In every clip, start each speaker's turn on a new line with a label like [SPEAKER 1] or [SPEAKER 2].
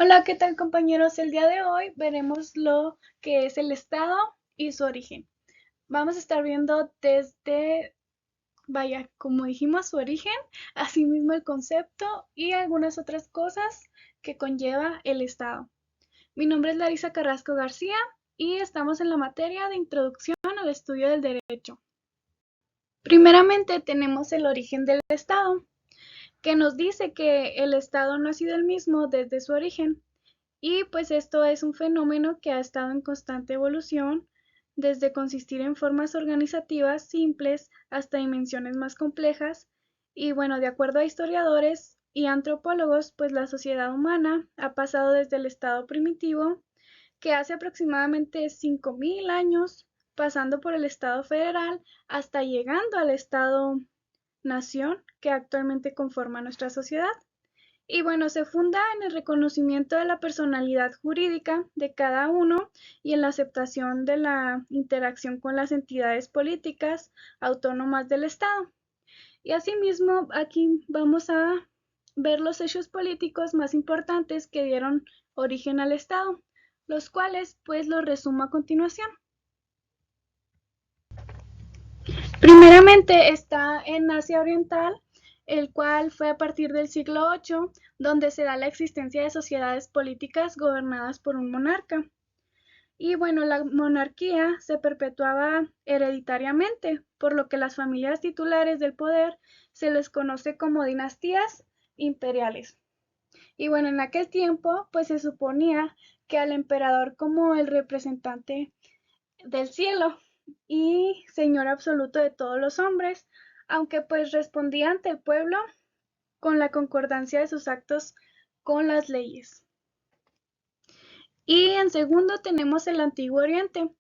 [SPEAKER 1] Hola, ¿qué tal compañeros? El día de hoy veremos lo que es el Estado y su origen. Vamos a estar viendo desde, vaya, como dijimos, su origen, asimismo el concepto y algunas otras cosas que conlleva el Estado. Mi nombre es Larisa Carrasco García y estamos en la materia de Introducción al Estudio del Derecho. Primeramente tenemos el origen del Estado, que nos dice que el Estado no ha sido el mismo desde su origen. Y pues esto es un fenómeno que ha estado en constante evolución, desde consistir en formas organizativas simples hasta dimensiones más complejas. Y bueno, de acuerdo a historiadores y antropólogos, pues la sociedad humana ha pasado desde el estado primitivo, que hace aproximadamente 5.000 años, pasando por el estado federal, hasta llegando al estado nación que actualmente conforma nuestra sociedad. Y bueno, se funda en el reconocimiento de la personalidad jurídica de cada uno y en la aceptación de la interacción con las entidades políticas autónomas del Estado. Y asimismo, aquí vamos a ver los hechos políticos más importantes que dieron origen al Estado, los cuales pues los resumo a continuación. Primeramente está en Asia Oriental, el cual fue a partir del siglo VIII, donde se da la existencia de sociedades políticas gobernadas por un monarca. Y bueno, la monarquía se perpetuaba hereditariamente, por lo que las familias titulares del poder se les conoce como dinastías imperiales. Y bueno, en aquel tiempo, pues se suponía que al emperador como el representante del cielo y señor absoluto de todos los hombres, aunque pues respondía ante el pueblo con la concordancia de sus actos con las leyes. Y en segundo tenemos el Antiguo Oriente,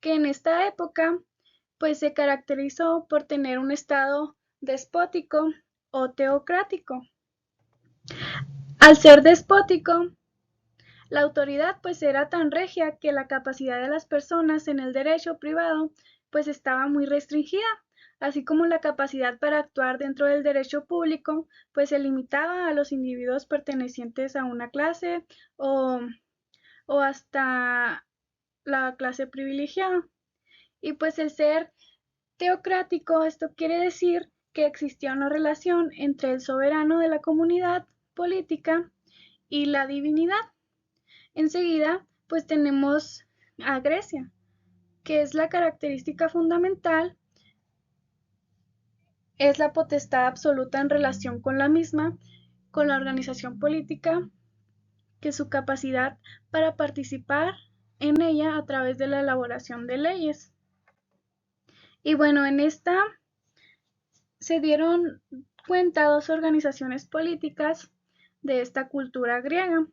[SPEAKER 1] que en esta época pues se caracterizó por tener un estado despótico o teocrático. Al ser despótico, la autoridad pues era tan regia que la capacidad de las personas en el derecho privado pues estaba muy restringida, así como la capacidad para actuar dentro del derecho público pues se limitaba a los individuos pertenecientes a una clase o, o hasta la clase privilegiada. Y pues el ser teocrático, esto quiere decir que existía una relación entre el soberano de la comunidad política y la divinidad. Enseguida, pues tenemos a Grecia, que es la característica fundamental, es la potestad absoluta en relación con la misma, con la organización política, que su capacidad para participar en ella a través de la elaboración de leyes. Y bueno, en esta se dieron cuenta dos organizaciones políticas de esta cultura griega,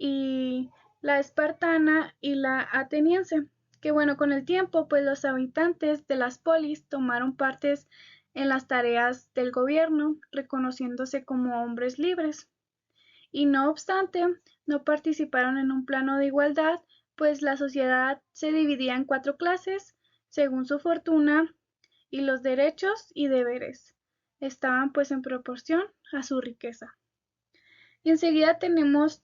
[SPEAKER 1] y la espartana y la ateniense, que bueno, con el tiempo pues los habitantes de las polis tomaron partes en las tareas del gobierno, reconociéndose como hombres libres. Y no obstante, no participaron en un plano de igualdad, pues la sociedad se dividía en cuatro clases según su fortuna y los derechos y deberes estaban pues en proporción a su riqueza. Y enseguida tenemos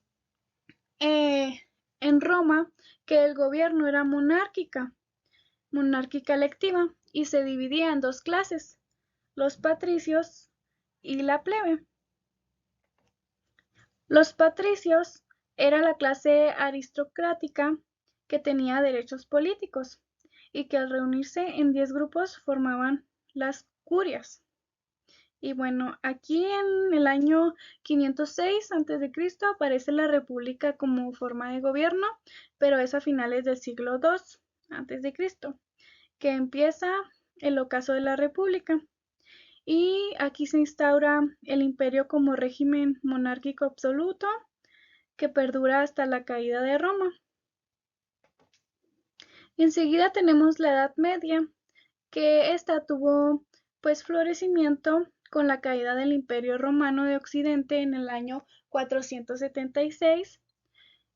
[SPEAKER 1] eh, en Roma que el gobierno era monárquica electiva, y se dividía en dos clases, los patricios y la plebe. Los patricios era la clase aristocrática que tenía derechos políticos y que al reunirse en 10 grupos formaban las curias. Y bueno, aquí en el año 506 a.C. aparece la república como forma de gobierno, pero es a finales del siglo II a.C. que empieza el ocaso de la república. Y aquí se instaura el imperio como régimen monárquico absoluto que perdura hasta la caída de Roma. Y enseguida tenemos la Edad Media, que esta tuvo pues florecimiento con la caída del Imperio Romano de Occidente en el año 476.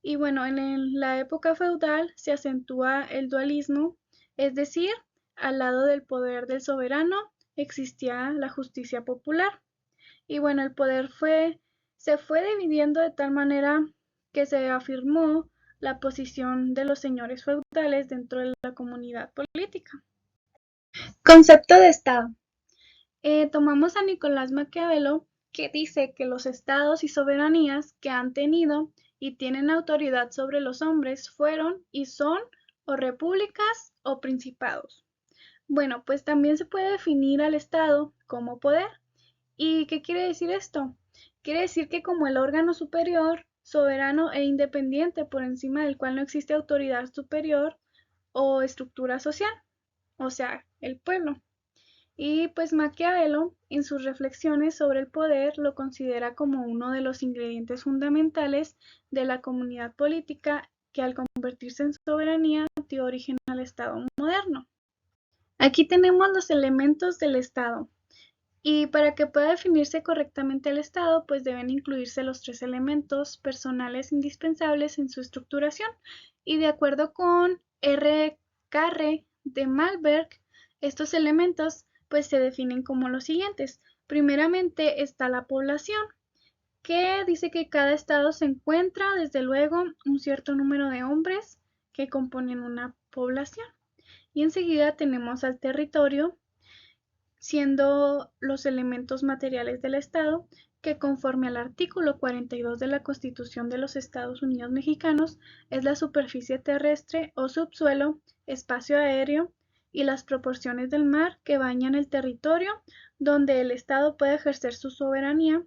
[SPEAKER 1] Y bueno, en la época feudal se acentúa el dualismo, es decir, al lado del poder del soberano existía la justicia popular. Y bueno, el poder se fue dividiendo de tal manera que se afirmó la posición de los señores feudales dentro de la comunidad política. Concepto de Estado. Tomamos a Nicolás Maquiavelo, que dice que los estados y soberanías que han tenido y tienen autoridad sobre los hombres fueron y son o repúblicas o principados. Bueno, pues también se puede definir al Estado como poder. ¿Y qué quiere decir esto? Quiere decir que como el órgano superior, soberano e independiente por encima del cual no existe autoridad superior o estructura social, o sea, el pueblo. Y pues Maquiavelo, en sus reflexiones sobre el poder, lo considera como uno de los ingredientes fundamentales de la comunidad política que al convertirse en soberanía dio origen al Estado moderno. Aquí tenemos los elementos del Estado. Y para que pueda definirse correctamente el Estado, pues deben incluirse los tres elementos personales indispensables en su estructuración. Y de acuerdo con R. Carre de Malberg, estos elementos pues se definen como los siguientes. Primeramente está la población, que dice que cada estado se encuentra, desde luego, un cierto número de hombres que componen una población. Y enseguida tenemos al territorio, siendo los elementos materiales del Estado, que conforme al artículo 42 de la Constitución de los Estados Unidos Mexicanos es la superficie terrestre o subsuelo, espacio aéreo y las proporciones del mar que bañan el territorio donde el Estado puede ejercer su soberanía,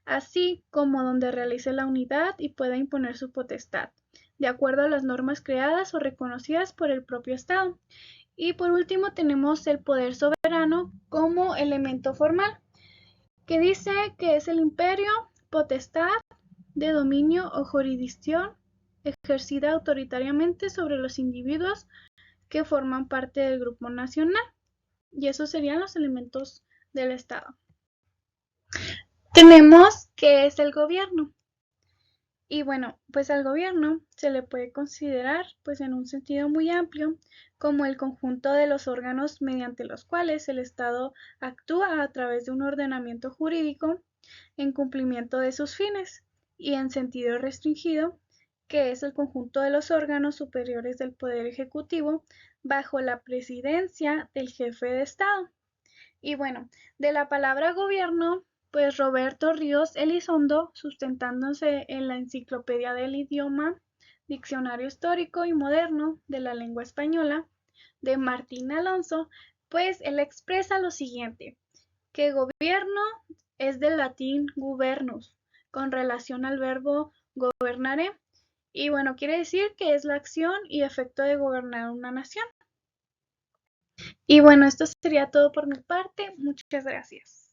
[SPEAKER 1] así como donde realice la unidad y pueda imponer su potestad, de acuerdo a las normas creadas o reconocidas por el propio Estado. Y por último tenemos el poder soberano como elemento formal, que dice que es el imperio, potestad de dominio o jurisdicción ejercida autoritariamente sobre los individuos que forman parte del grupo nacional. Y esos serían los elementos del Estado. Tenemos que es el gobierno. Y bueno, pues al gobierno se le puede considerar, pues en un sentido muy amplio, como el conjunto de los órganos mediante los cuales el Estado actúa a través de un ordenamiento jurídico en cumplimiento de sus fines, y en sentido restringido, que es el conjunto de los órganos superiores del Poder Ejecutivo bajo la presidencia del jefe de Estado. Y bueno, de la palabra gobierno, pues Roberto Ríos Elizondo, sustentándose en la Enciclopedia del Idioma, Diccionario Histórico y Moderno de la Lengua Española, de Martín Alonso, pues él expresa lo siguiente, que gobierno es del latín gubernus, con relación al verbo gobernare, y bueno, quiere decir que es la acción y efecto de gobernar una nación. Y bueno, esto sería todo por mi parte. Muchas gracias.